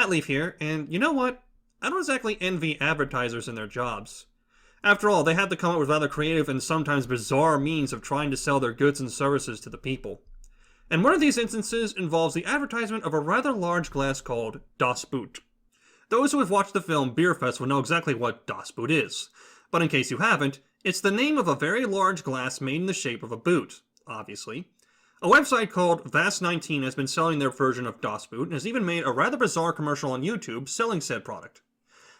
ThatLeaf here, and you know what? I don't exactly envy advertisers in their jobs. After all, they have to come up with rather creative and sometimes bizarre means of trying to sell their goods and services to the people. And one of these instances involves the advertisement of a rather large glass called Das Boot. Those who have watched the film Beer Fest will know exactly what Das Boot is, but in case you haven't, it's the name of a very large glass made in the shape of a boot, obviously. A website called Vast19 has been selling their version of Das Boot and has even made a rather bizarre commercial on YouTube selling said product.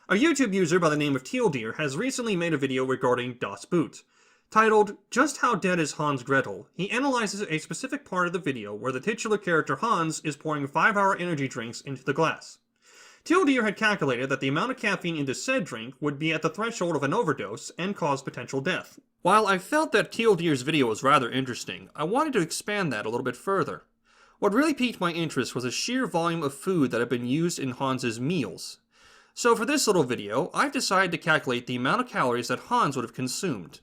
A YouTube user by the name of Teal Deer has recently made a video regarding Das Boot. Titled, Just How Dead is Hans Gretel, he analyzes a specific part of the video where the titular character Hans is pouring 5-hour energy drinks into the glass. Teal Deer had calculated that the amount of caffeine into said drink would be at the threshold of an overdose and cause potential death. While I felt that Teal Deer's video was rather interesting, I wanted to expand that a little bit further. What really piqued my interest was the sheer volume of food that had been used in Hans's meals. So for this little video, I've decided to calculate the amount of calories that Hans would have consumed.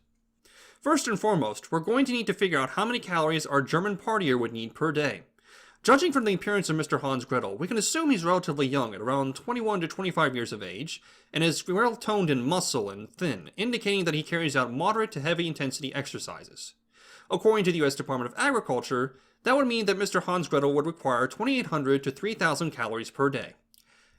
First and foremost, we're going to need to figure out how many calories our German partier would need per day. Judging from the appearance of Mr. Hans Gretel, we can assume he's relatively young at around 21 to 25 years of age, and is well toned in muscle and thin, indicating that he carries out moderate to heavy intensity exercises. According to the US Department of Agriculture, that would mean that Mr. Hans Gretel would require 2,800 to 3,000 calories per day.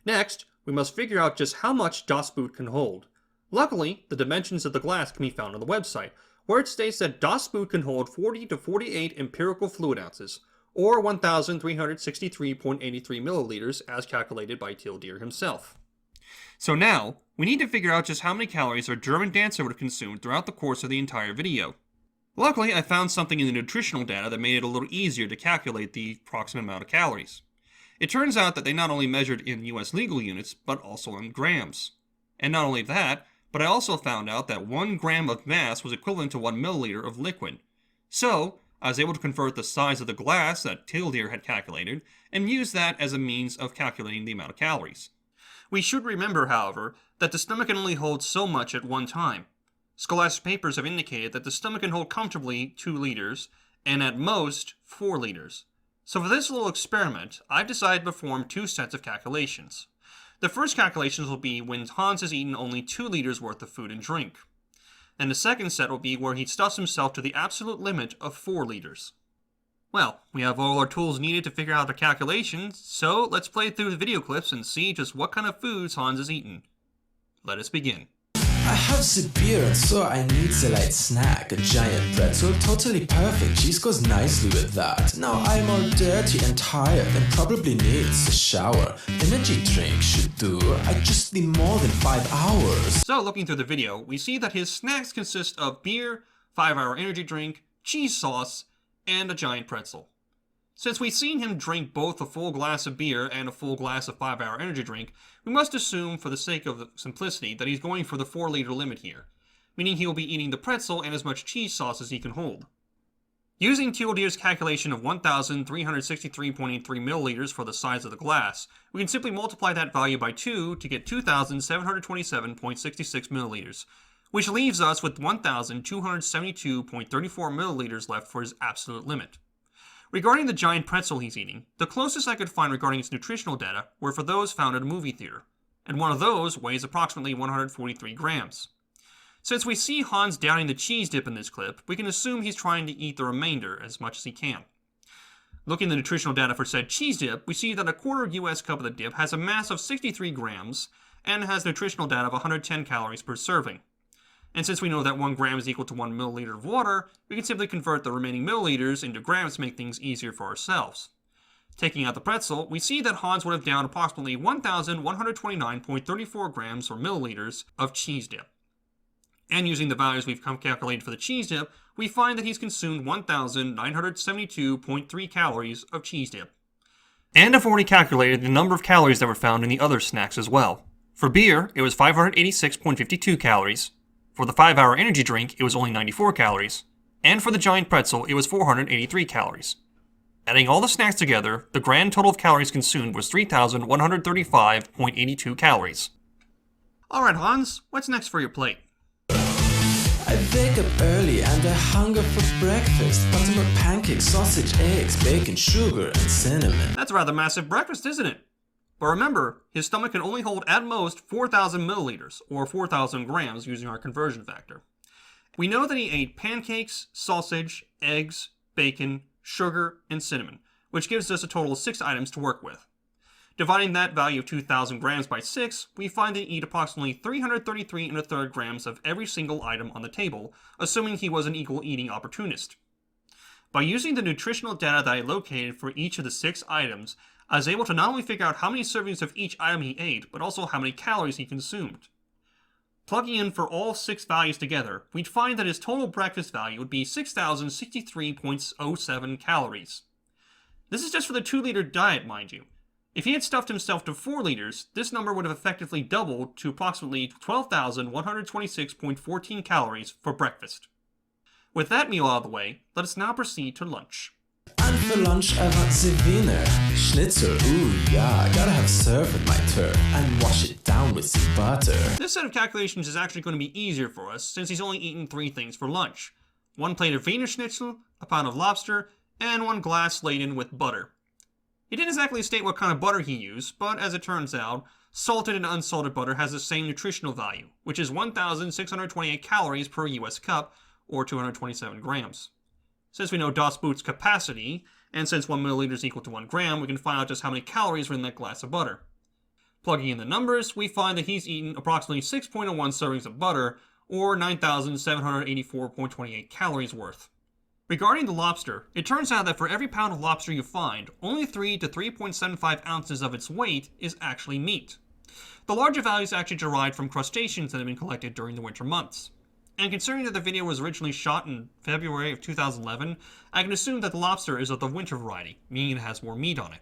Next, we must figure out just how much Das Boot can hold. Luckily, the dimensions of the glass can be found on the website, where it states that Das Boot can hold 40 to 48 empirical fluid ounces, or 1,363.83 milliliters as calculated by Teal Deer himself. So now, we need to figure out just how many calories our German dancer would have consumed throughout the course of the entire video. Luckily, I found something in the nutritional data that made it a little easier to calculate the approximate amount of calories. It turns out that they not only measured in US legal units, but also in grams. And not only that, but I also found out that 1 gram of mass was equivalent to 1 milliliter of liquid. So, I was able to convert the size of the glass that Teal Deer had calculated, and use that as a means of calculating the amount of calories. We should remember, however, that the stomach can only hold so much at one time. Scholastic papers have indicated that the stomach can hold comfortably 2 liters, and at most 4 liters. So for this little experiment, I've decided to perform 2 sets of calculations. The first calculations will be when Hans has eaten only 2 liters worth of food and drink. And the second set will be where he stuffs himself to the absolute limit of 4 liters. Well, we have all our tools needed to figure out the calculations, so let's play through the video clips and see just what kind of foods Hans has eaten. Let us begin. I have the beer and so I need the light snack. A giant pretzel, totally perfect, cheese goes nicely with that. Now I'm all dirty and tired and probably needs a shower. Energy drink should do, I just need more than 5 hours. So looking through the video, we see that his snacks consist of beer, 5-hour energy drink, cheese sauce, and a giant pretzel. Since we've seen him drink both a full glass of beer and a full glass of 5-hour energy drink, we must assume, for the sake of simplicity, that he's going for the 4-liter limit here, meaning he will be eating the pretzel and as much cheese sauce as he can hold. Using Teal Deer's calculation of 1,363.83 milliliters for the size of the glass, we can simply multiply that value by 2 to get 2,727.66 milliliters, which leaves us with 1,272.34 milliliters left for his absolute limit. Regarding the giant pretzel he's eating, the closest I could find regarding its nutritional data were for those found at a movie theater, and one of those weighs approximately 143 grams. Since we see Hans downing the cheese dip in this clip, we can assume he's trying to eat the remainder as much as he can. Looking at the nutritional data for said cheese dip, we see that a quarter US cup of the dip has a mass of 63 grams and has nutritional data of 110 calories per serving. And since we know that 1 gram is equal to 1 milliliter of water, we can simply convert the remaining milliliters into grams to make things easier for ourselves. Taking out the pretzel, we see that Hans would have downed approximately 1,129.34 grams or milliliters of cheese dip. And using the values we've calculated for the cheese dip, we find that he's consumed 1,972.3 calories of cheese dip. And I've already calculated the number of calories that were found in the other snacks as well. For beer, it was 586.52 calories. For the 5-hour energy drink, it was only 94 calories. And for the giant pretzel, it was 483 calories. Adding all the snacks together, the grand total of calories consumed was 3,135.82 calories. Alright Hans, what's next for your plate? I wake up early and I hunger for breakfast. Buttermilk pancakes, sausage, eggs, bacon, sugar, and cinnamon. That's a rather massive breakfast, isn't it? But remember, his stomach can only hold at most 4,000 milliliters, or 4,000 grams using our conversion factor. We know that he ate pancakes, sausage, eggs, bacon, sugar, and cinnamon, which gives us a total of 6 items to work with. Dividing that value of 2,000 grams by 6, we find that he ate approximately 333 1/3 grams of every single item on the table, assuming he was an equal eating opportunist. By using the nutritional data that I located for each of the 6 items, I was able to not only figure out how many servings of each item he ate, but also how many calories he consumed. Plugging in for all 6 values together, we'd find that his total breakfast value would be 6,063.07 calories. This is just for the 2-liter diet, mind you. If he had stuffed himself to 4 liters, this number would have effectively doubled to approximately 12,126.14 calories for breakfast. With that meal out of the way, let us now proceed to lunch. And for lunch I want the Wiener Schnitzel. Ooh yeah, gotta have served with my turd and wash it down with some butter. This set of calculations is actually going to be easier for us since he's only eaten 3 things for lunch. 1 plate of Wiener Schnitzel, a pound of lobster, and 1 glass laden with butter. He didn't exactly state what kind of butter he used, but as it turns out, salted and unsalted butter has the same nutritional value, which is 1,628 calories per US cup, or 227 grams. Since we know Das Boot's capacity, and since 1 milliliter is equal to 1 gram, we can find out just how many calories are in that glass of butter. Plugging in the numbers, we find that he's eaten approximately 6.01 servings of butter, or 9,784.28 calories worth. Regarding the lobster, it turns out that for every pound of lobster you find, only 3 to 3.75 ounces of its weight is actually meat. The larger values actually derived from crustaceans that have been collected during the winter months. And considering that the video was originally shot in February of 2011, I can assume that the lobster is of the winter variety, meaning it has more meat on it.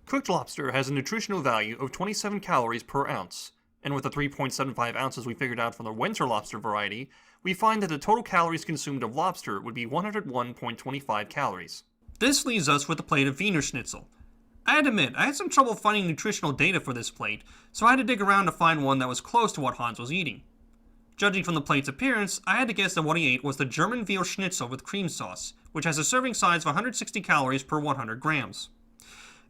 Cooked lobster has a nutritional value of 27 calories per ounce, and with the 3.75 ounces we figured out from the winter lobster variety, we find that the total calories consumed of lobster would be 101.25 calories. This leaves us with a plate of Wiener Schnitzel. I had to admit, I had some trouble finding nutritional data for this plate, so I had to dig around to find one that was close to what Hans was eating. Judging from the plate's appearance, I had to guess that what he ate was the German veal schnitzel with cream sauce, which has a serving size of 160 calories per 100 grams.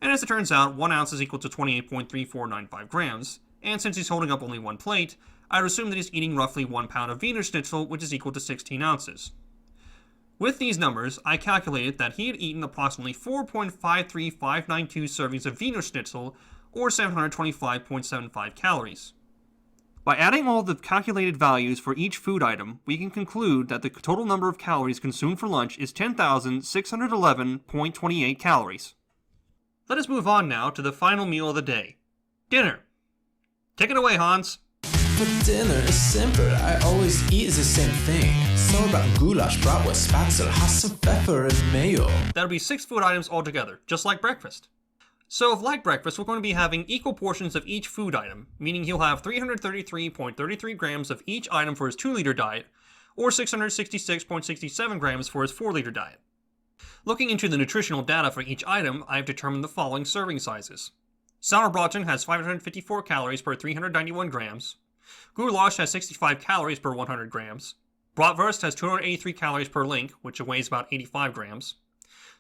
And as it turns out, 1 ounce is equal to 28.3495 grams, and since he's holding up only 1 plate, I would assume that he's eating roughly 1 pound of Wiener Schnitzel, which is equal to 16 ounces. With these numbers, I calculated that he had eaten approximately 4.53592 servings of Wiener Schnitzel, or 725.75 calories. By adding all the calculated values for each food item, we can conclude that the total number of calories consumed for lunch is 10,611.28 calories. Let us move on now to the final meal of the day, dinner. Take it away, Hans. For dinner is simple, I always eat the same thing. Sauerbraten, goulash, bratwurst, spatzel, has some pepper and mayo. That'll be 6 food items altogether, just like breakfast. So, if like breakfast, we're going to be having equal portions of each food item, meaning he'll have 333.33 grams of each item for his 2-liter diet, or 666.67 grams for his 4-liter diet. Looking into the nutritional data for each item, I have determined the following serving sizes. Sauerbraten has 554 calories per 391 grams. Goulash has 65 calories per 100 grams. Bratwurst has 283 calories per link, which weighs about 85 grams.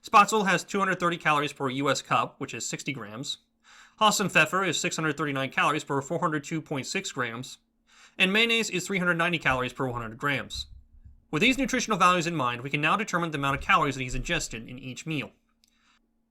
Spatzel has 230 calories per US cup, which is 60 grams. Pfeffer is 639 calories per 402.6 grams. And mayonnaise is 390 calories per 100 grams. With these nutritional values in mind, we can now determine the amount of calories that he's ingested in each meal.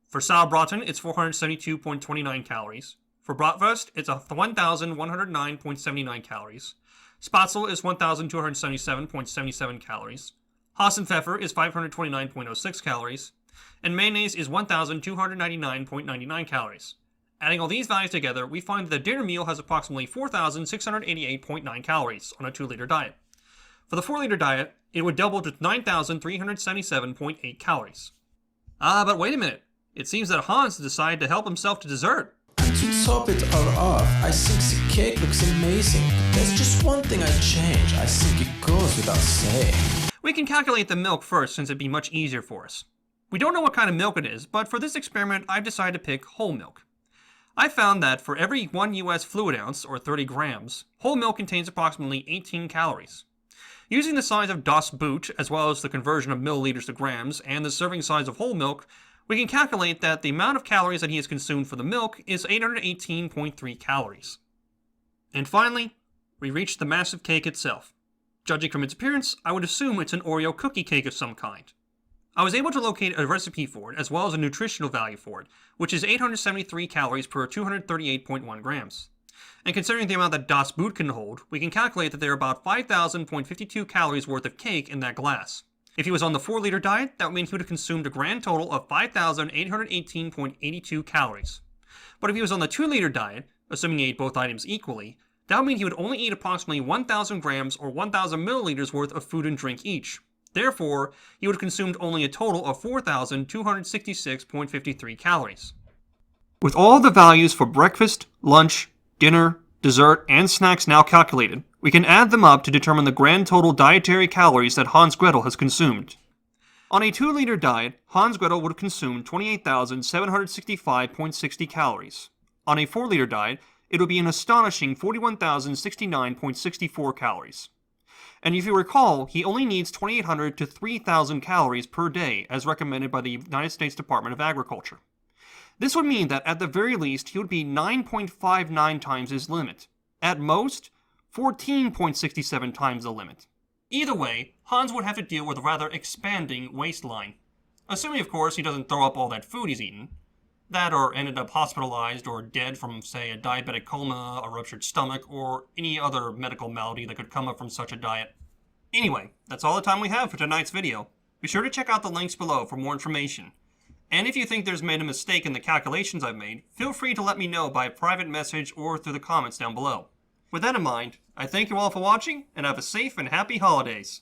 For Sauerbraten, it's 472.29 calories. For Bratwurst, it's 1,109.79 calories. Spatzel is 1,277.77 calories. Pfeffer is 529.06 calories. And mayonnaise is 1,299.99 calories. Adding all these values together, we find that the dinner meal has approximately 4,688.9 calories on a 2-liter diet. For the 4-liter diet, it would double to 9,377.8 calories. But wait a minute. It seems that Hans decided to help himself to dessert. And to top it all off, I think the cake looks amazing. There's just one thing I'd change. I think it goes without saying. We can calculate the milk first since it'd be much easier for us. We don't know what kind of milk it is, but for this experiment, I've decided to pick whole milk. I found that for every 1 US fluid ounce, or 30 grams, whole milk contains approximately 18 calories. Using the size of Das Boot, as well as the conversion of milliliters to grams, and the serving size of whole milk, we can calculate that the amount of calories that he has consumed for the milk is 818.3 calories. And finally, we reach the massive cake itself. Judging from its appearance, I would assume it's an Oreo cookie cake of some kind. I was able to locate a recipe for it, as well as a nutritional value for it, which is 873 calories per 238.1 grams. And considering the amount that Das Boot can hold, we can calculate that there are about 5,000.52 calories worth of cake in that glass. If he was on the 4-liter diet, that would mean he would have consumed a grand total of 5,818.82 calories. But if he was on the 2-liter diet, assuming he ate both items equally, that would mean he would only eat approximately 1,000 grams or 1,000 milliliters worth of food and drink each. Therefore, he would have consumed only a total of 4,266.53 calories. With all the values for breakfast, lunch, dinner, dessert, and snacks now calculated, we can add them up to determine the grand total dietary calories that Hans Gretel has consumed. On a 2-liter diet, Hans Gretel would have consumed 28,765.60 calories. On a 4-liter diet, it would be an astonishing 41,069.64 calories. And if you recall, he only needs 2,800 to 3,000 calories per day, as recommended by the United States Department of Agriculture. This would mean that at the very least, he would be 9.59 times his limit. At most, 14.67 times the limit. Either way, Hans would have to deal with a rather expanding waistline. Assuming, of course, he doesn't throw up all that food he's eaten. That or ended up hospitalized or dead from, say, a diabetic coma, a ruptured stomach, or any other medical malady that could come up from such a diet. Anyway, that's all the time we have for tonight's video. Be sure to check out the links below for more information. And if you think there's made a mistake in the calculations I've made, feel free to let me know by private message or through the comments down below. With that in mind, I thank you all for watching, and have a safe and happy holidays.